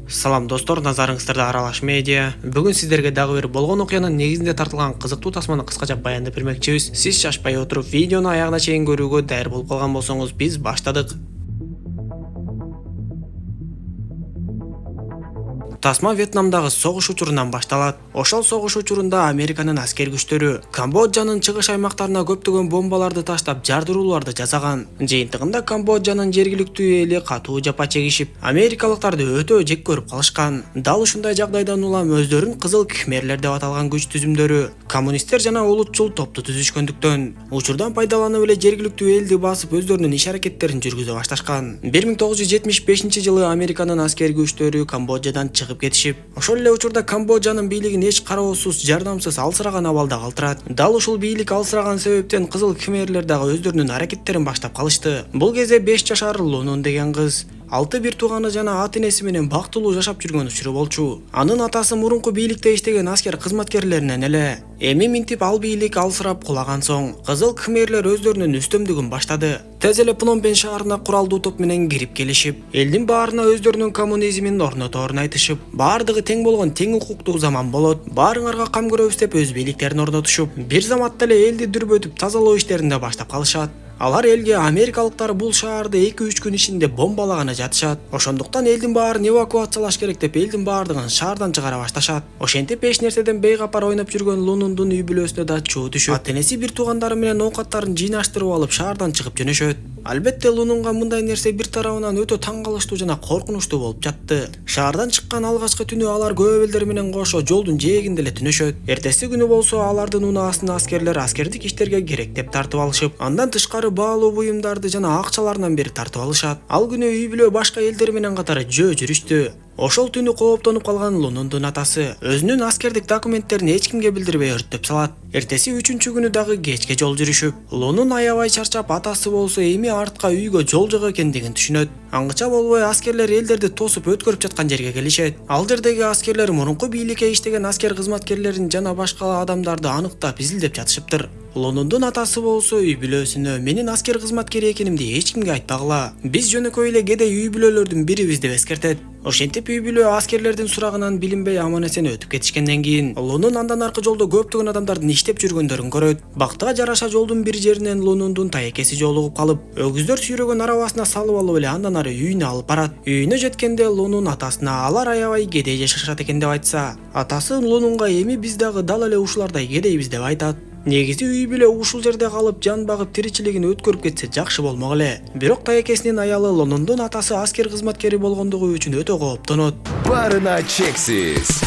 Салам достор, назарыңыздарда Аралаш медиа. Бүгін сіздерге дагы бир болгон окуянын негизинде тартылган кызыктуу тасманы кыскача баяндап бермекчибиз. Сиз шашпай отуруп видеону аягына чейин көрүүгө даяр болуп калган болсоңуз, биз баштадык. Тасма Вьетнамдагы согуш учурунан башталат. Ошол согуш учурунда Американын аскер күчтөрү Камбоджанын чыгыш аймактарына көптөгөн бомбаларды таштап, жардырууларды жасаган. Жыйынтыгында Камбоджанын жергиликтүү эли катуу жапа чегишип, америкалыктарды өтө жек көрүп калышкан. Дал ушундай жагдайдан улам өздөрүн кызыл кхмерлер деп аталган күч түзүмдөрү коммунисттер жана улутчул топту түзүшкөндүктөн, учурдан пайдаланып эле жергиликтүү элди басып өздөрүнүн иш аракеттерин жүргүзө башташкан. 1975-жылы Американын аскер күчтөрү Камбоджадан чыгып кетишип, ошол эле учурда Камбоджанын бийлигин эч кароосуз, жардамсыз, алсыраган абалда калтырат. Дал ушул бийлик алсыраган себептен кызыл кхмерлер дагы өздөрүнүн аракеттерин баштап калышты. Бул кезде 5 жашар Лунун деген кыз 6 бир тууганы жана ата-энеси менен бактылуу жашап жүргөн учуру болчу. Анын атасы мурунку бийликте иштеген аскер кызматкерлеринен эле. Эми минтип ал бийлик алсырап кулаган соң, кызыл кхмерлер өздөрүнүн үстөмдүгүн баштады. Тез эле Пномпен шаарына куралдуу топ менен кирип келишип, элдин баарына өздөрүнүн коммунизмин орноторун айтышып, баардыгы тең болгон, тең укуктуу заман болот, баарыңарга кам көрөбүз деп өз бийликтерин орнотушуп, бир заматта эле элди дүрбөтүп тазалоо иштерин да баштап калышат. Алар элге америкалыктар бул шаарды 2-3 күн ичинде бомбалаганы жатышат. Ошондуктан элдин баарын эвакуациялаш керек деп элдин баардыгын шаардан чыгара башташат. Ошентип эч нерседен бейкапар ойноп жүргөн Лунундун үй бүлөсүнө да чуу түшөт. Ата-энеси бир туугандары менен оокаттарын жыйнаштырып алып шаардан чыгып жөнөшөт. Албетте Лунунга мындай нерсе бир тарабынан өтө таң калыштуу жана коркунучтуу болуп жатты. Шаардан чыккан алгачкы түнү алар көбөлдөр менен кошо жолдун жээгинде эле түнөшөт. Эртеси күнү болсо алардын унаасына аскерлер аскердик иштерге керек деп тартып алышып, андан тышкары баалуу буюмдарды жана акчаларынан бери тартып алышат. Ал күнү үй бүлө башка элдер менен катары жөө жүрүштү. Ошол түнү кооптонуп калган Лунундун атасы өзүнүн аскердик документтерин эч кимге билдирбей өрттөп салат. Эртеси 3-үчү күнү дагы кечке жол жүрүшүп, Лунун аябай чарчап, атасы болсо эми артка үйгө жол жок экендигин түшүнөт. Аңгыча болбой аскерлер элдерди тосуп өткөрүп жаткан жерге келишет. Ал жердеги аскерлер мурунку бийликке иштеген аскер кызматкерлерин жана башка адамдарды аныктап, изилдеп жатышыптыр. Лунундун атасы болсо үй бүлөсүнө менин аскер кызматкери экенимди эч кимге айтпагыла. Биз жөнөкөй эле кедей үй бүлөлөрдүн бирибиз деп эскертет. Ошентип үй бүлө аскерлердин сурагынан билинбей аман-эсен өтүп кетишкенден кийин Лунун андан аркы жолдо көптөгөн адамдардын иштеп жүргөндөрүн көрөт. Бактыга жараша жолдун бир жеринен Лунундун таекеси жолугуп калып, өгүздөр сүйрөгөн арабасына салып алып эле андан ары үйүнө алып барат. Үйүнө жеткенде Лунун атасына алар аябай кедей жашашат экен деп айтса, атасы Лунунга эми биз дагы дал эле ушулардай кедейбиз деп айтат. Негизи үй бүлө ушул жерде калып жан багып тиричилигин өткөрүп кетсе жакшы болмок эле. Бирок таекесинин аялы Лунундун атасы аскер кызматкери болгондугу үчүн өтө кооптонот. Барына чексиз.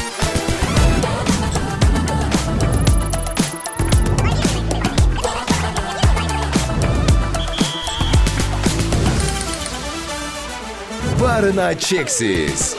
Барына чексиз.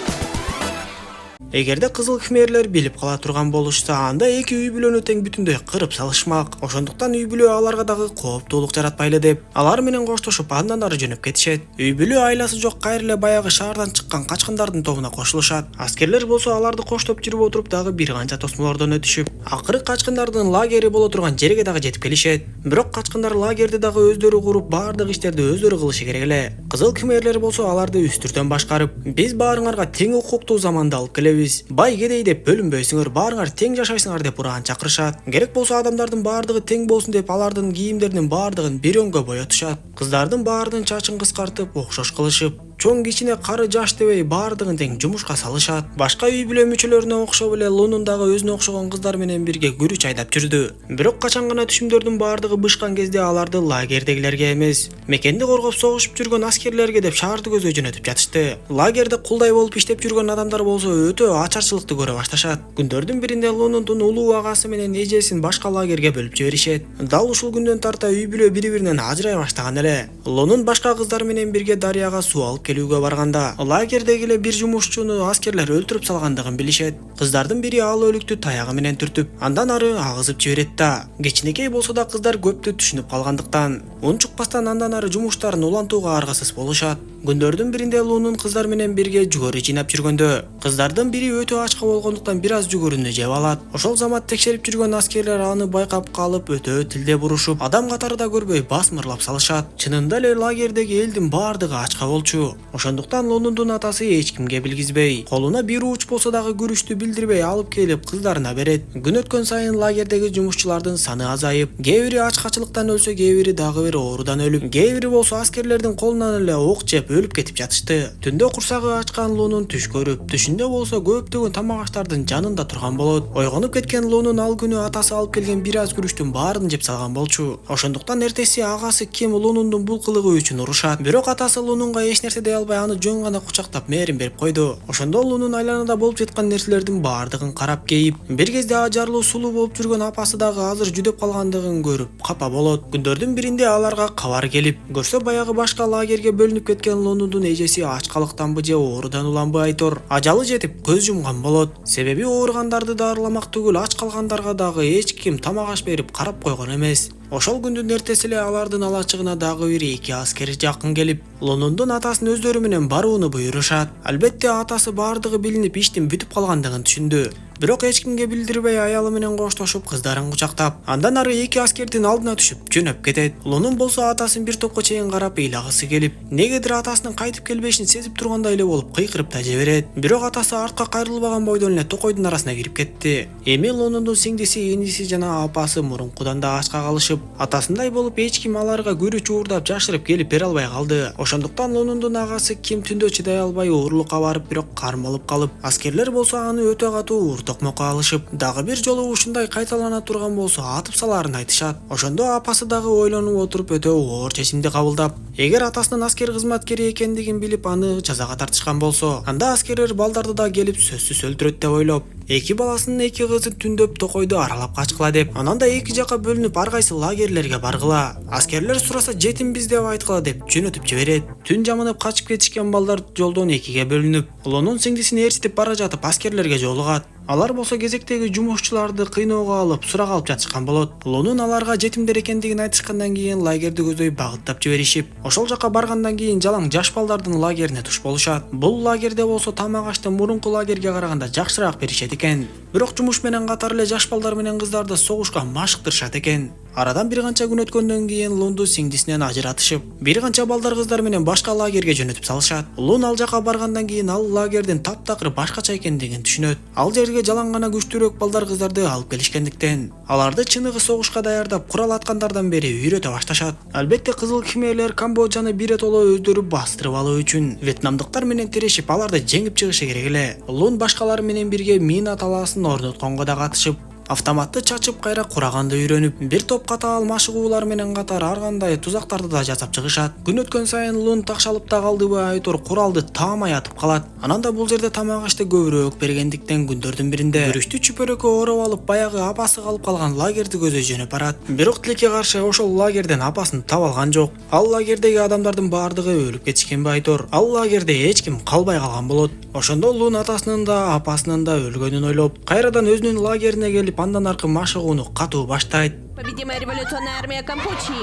Эгерде кызыл кхмерлер билип кала турган болушса, анда эки үй бүлөнү тең бүтүндөй кырып салышмак. Ошондуктан үй бүлө аларга дагы кооптуулук жаратпайлы деп, алар менен коштошуп андан ары жөнөп кетишет. Үй бүлө айласы жок кайра эле баягы шаардан чыккан качкындардын тобуна кошулушат. Аскерлер болсо аларды коштоп жүрүп отуруп дагы бир канча тосмолордон өтүшүп, акыры качкындардын лагери боло турган жерге дагы жетип келишет. Бирок качкындар лагерди дагы өздөрү куруп, баардык иштерди өздөрү кылышы керек эле. Кызыл кхмерлер болсо аларды үстүртөн башкарып, биз баарыңарга тең укуктуу заманды алып келебиз. Бай кедей деп бөлүнбөйсүңөр, баарыңар тең жашайсыңар деп уран чакырышат. Керек болсо адамдардын баардыгы тең болсун деп алардын кийимдеринин баардыгын бир өңгө боетушат. Кыздардын баарынын чачын кыскартып, окшош кылышып, чоң кичине кары жаш дебей баардыгын тең жумушка салышат. Башка үй бүлө мүчөлөрүнө окшоп эле Лунун дагы өзүнө окшогон кыздар менен бирге күрүч айдап жүрдү. Бирок качан гана түшүмдөрдүн баардыгы бышкан кезде аларды лагердегилерге эмес, мекенди коргоп согушуп жүргөн аскерлерге деп шаарды көзөй жөнөтүп жатышты. Лагерде кулдай болуп иштеп жүргөн адамдар болсо өтө ачарчылыкты көрө башташат. Күндөрдүн биринде Лунундун улуу агасы менен эжесин башка лагерге бөлүп жиберишет. Дал ушул күндөн тарта үй бүлө бири-биринен ажырай баштаган эле. Лунун башка кыздар менен бирге дарыяга суу алып келүүгө барганда, лагердеги эле бир жумушчуну аскерлер өлтүрүп салгандыгын билишет. Кыздардын бири ал өлүктү таягы менен түртүп, андан ары агызып жиберет да. Кичинекей болсо да кыздар көптү түшүнүп калгандыктан,ун чукпастан андан ары жумуштарын улантууга аргасыз болушат. Күндөрдүн биринде Лунун кыздар менен бирге жүгөрү жыйнап жүргөндө, кыздардын бири өтө ачка болгондуктан бир аз жүгөрүнү жеп алат. Ошол замат текшерип жүргөн аскерлер аны байкап калып, өтө тилде бурушуп, адам катары да көрбөй басмырлап салышат. Чынында эле лагердеги элдин баардыгы ачка болчу. Ошондуктан Лунундун атасы эч кимге билгизбей, колуна бир уч болсо дагы күрүштү билдирбей алып келип кыздарына берет. Күн өткөн сайын лагердеги жумушчулардын саны азайып, кээ бири ачкачылыктан өлсө, кээ бири дагы бир оорудан өлүп, кээ бири болсо аскерлердин колунан эле ок жеп өлүп кетип жатышты. Түндө курсагы ачкан Лунун түш көрүп, түшүндө болсо көптөгөн тамак аштардын жанында турган болот. Ойгонуп кеткен Лунун ал күнү атасы алып келген бир аз күрүштүн баарын жеп салган болчу. Ошондуктан эртеси агасы Ким Лунундун бул кылыгы үчүн урушат. Бирок атасы Лунунга эч нерсе дей албай аны жөн гана кучактап мээрин берип койду. Ошондо Лунун айланада болуп жаткан нерселердин баардыгын карап кейип, бир кезде ажарлуу сулуу болуп жүргөн апасы дагы азыр жүдөп калгандыгын көрүп капа болот. Күндөрдүн биринде аларга кабар келип, көрсө баягы башка лагерге бөлүнүп кеткен Лунундун эжеси ачкалыктанбы же оорудан уланбы айтор, ажалы жетип көз жумган болот. Себеби ооругандарды дарыламак түгүл, ач калгандарга дагы эч ким тамак аш берип карап койгон эмес. Ошол күндүн эртеси эле алардын алачыгына дагы бир эки аскер жакын келип, Лунундун атасын өздөрү менен барууну буйрушат. Албетте атасы баардыгы билинип иштин бүтүп калгандыгын түшүндү. Бирок эч кимге билдирбей аялы менен коштошуп кыздарын кучактап, андан ары эки аскердин алдына түшүп жөнөп кетет. Лунун болсо атасын бир топко чейин карап ыйлагысы келип, негедир атасынын кайтып келбешин сезип тургандай эле болуп кыйкырып да жиберет. Бирок атасы артка кайрылбаган бойдон эле токойдун арасына кирип кетти. Эми Лунундун сиңдиси, иниси жана апасы мурункудан да ачка калышып, атасындай болуп эч ким аларга күрү чуурдап жашырып келип бере албай калды. Ошондуктан Лунундун агасы Ким түндө чыдай албай оорлукка барып, бирок кармалып калып, аскерлер болсо аны өтө катуу токмокко алышып, дагы бир жолу ушундай кайталана турган болсо атып салаарын айтышат. Ошондо апасы дагы ойлонуп отуруп өтө оор чечимди кабылдап, эгер атасынын аскер кызматкери экендигин билип аны жазага тартышкан болсо, анда аскерлер балдарды да келип сөзсүз өлтүрөт деп ойлоп, эки баласынын эки кызын түндөп токойду аралап качкыла деп, анан да эки жакка бөлүнүп ар кайсы лагерлерге баргыла. Аскерлер сураса жетимбиз деп айткыла деп жөнөтүп жиберет. Түн жамынып качып кетишкен балдар жолдон экиге бөлүнүп, Лунун сиңдисин ээрчитип бара жатып аскерлерге жолугат. Алар болсо кезектеги жумушчуларды кыйноого алып, сурак алып жатышкан болот. Лунун аларга жетимдер экендигин айтышкандан кийин лагерди көздөй багыттап жиберишип, ошол жака баргандан кийин жалаң жаш балдардын лагерине туш болушат. Бул лагерде болсо тамак ашты мурунку лагерге караганда жакшыраак беришет экен. Бирок жумуш менен катар эле жаш балдар менен кыздарды согушка машыктырышат экен. Арадан бир канча күн өткөндөн кийин Лунду сиңдисинен ажыратышып, бир канча балдар кыздар менен башка лагерге жөнөтүп салышат. Лун ал жака баргандан кийин ал лагердин таптакыр башкача экендигин түшүнөт. Ал жерге жалаң гана күчтүүрөөк балдар кыздарды алып келишкендиктен, аларды чыныгы согушка даярдап, курал аткандардан бери үйрөтө башташат. Албетте кызыл кимерлер Камбоджаны биротоло өздөрү бастырып алуу үчүн вьетнамдыктар менен тирешип, аларды жеңип чыгышы керек эле. Лун башкалар менен бирге мина талаасын орнотконго да катышып, автоматты чачып кайра кураганды үйрөнүп, бир топ катаал машыгуулар менен катар ар кандай тузактарды да жасап чыгышат. Күн өткөн сайын Лун такшалып да калдыбы айтор куралды таамай атып калат. Анан да бул жерде тамак ашты көбүрөөк бергендиктен күндөрдүн биринде күрүштү чүпөрөккө ороп алып, баягы апасы калып калган лагерди көзөй жөнөп барат. Бирок тилекке каршы ошол лагерден апасын таба алган жок. Ал лагердеги адамдардын баардыгы өлүп кетишкенби айтор, ал лагерде эч ким калбай калган болот. Ошондо Лун атасынын да апасынын да өлгөнүн ойлоп, кайрадан өзүнүн лагерине келип, андан аркы машыгууну катуу баштайт. Победимая революционная армия Кампучи.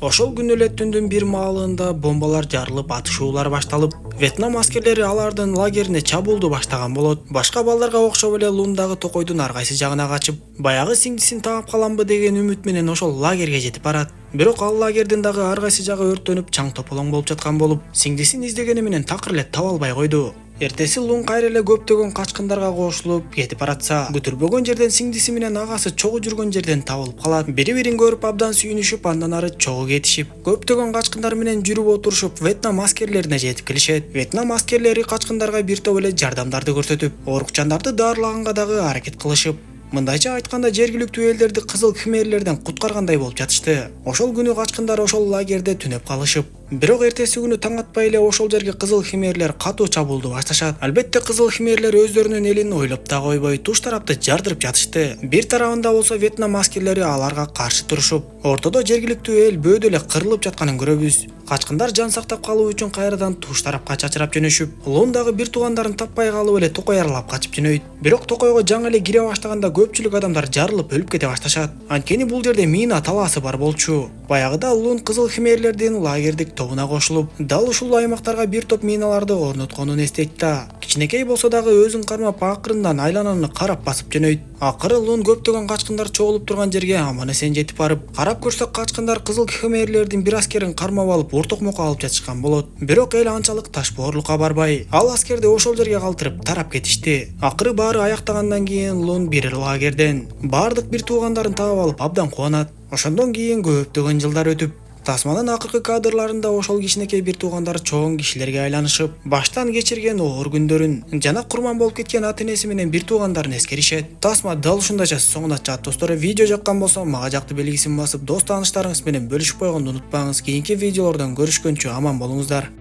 Ошол күнү эле түндүн бир маалында бомбалар жарылып, атышуулар башталып, Вьетнам аскерлери алардын лагерине чабуулду баштаган болот. Башка балдарга окшоп эле Лун дагы токойдун ар кайсы жагына качып, баягы сиңдисин таап каламбы деген үмүт менен ошол лагерге жетип барат. Бирок ал лагердин дагы ар кайсы жагы өрттөнүп, чаң тополоң болуп жаткан болуп, сиңдисин издегени менен такыр эле таба албай койду. Эртеси Лун кайра эле көптөгөн качкындарга кошулуп кетип баратса, күтүлбөгөн жерден сиңдиси менен агасы чогуу жүргөн жерден табылып калат. Бири-бирин көрүп абдан сүйүнүшүп, андан ары чогуу кетишип, көптөгөн качкындар менен жүрүп отурушуп, Вьетнам аскерлерине жетип келишет. Вьетнам аскерлери качкындарга бир топ эле жардамдарды көрсөтүп, оорукчандарды даарылаганга дагы аракет кылышып, мындайча айтканда жергиликтүү элдерди кызыл кимерлерден куткаргандай болуп жатышты. Ошол күнү качкындар ошол лагерде түнөп калышып, бирок эртеси күнү таң атпай эле ошол жерге кызыл химерлер катуу чабуулду башташат. Албетте кызыл химерлер өздөрүнүн элин ойлоп да койбой, туш тарапты жардырып жатышты. Бир тарабында болсо Вьетнам аскерлери аларга каршы турушуп, ортодо жергиликтүү эл бөөдө эле кырылып жатканын көрөбүз. Качкындар жан сактап калуу үчүн кайрадан туш тарапка чачырап жөнөшүп, Лун дагы бир туугандарын таппай калып эле токой аралап качып жөнөйт. Бирок токойго жаңы эле кире баштаганда көпчүлүк адамдар жарылып өлүп кете башташат. Анткени бул жерде мина талаасы бар болчу. Баягыда Лун кызыл химерлердин лагердик тобуна кошулуп, дал ушул аймактарга бир топ миналарды орнотконун эстейт да. Кичинекей болсо дагы өзүн кармап акырындан айлананы карап басып жөнөйт. Акыры Лун көптөгөн качкындар чогулуп турган жерге аман-эсен жетип барып, карап көрсөк качкындар кызыл кхмерлердин бир аскерин кармап алып ортокмокко алып жатышкан болот. Бирок эл анчалык ташбоорлукка барбай, ал аскерди ошол жерге калтырып тарап кетишти. Акыры баары аяктагандан кийин Лун бир лагерден бардык бир туугандарын таап алып абдан кубанат. Ошондон кийин көптөгөн жылдар өтүп, тасманын акыркы кадрларында ошол кичинекей бир туугандар чоң кишилерге айланышып, баштан кечирген оор күндөрүн жана курман болуп кеткен ата-энеси менен бир туугандарын эскеришет. Тасма дал ушундайча соңуна чат достор. Видео жаккан болсо мага жакты белгисин басып, дос тааныштарыңыз менен бөлүшүп койгонду унутпаңыз. Кийинки видеолордон көрүшкөнчө аман болуңуздар.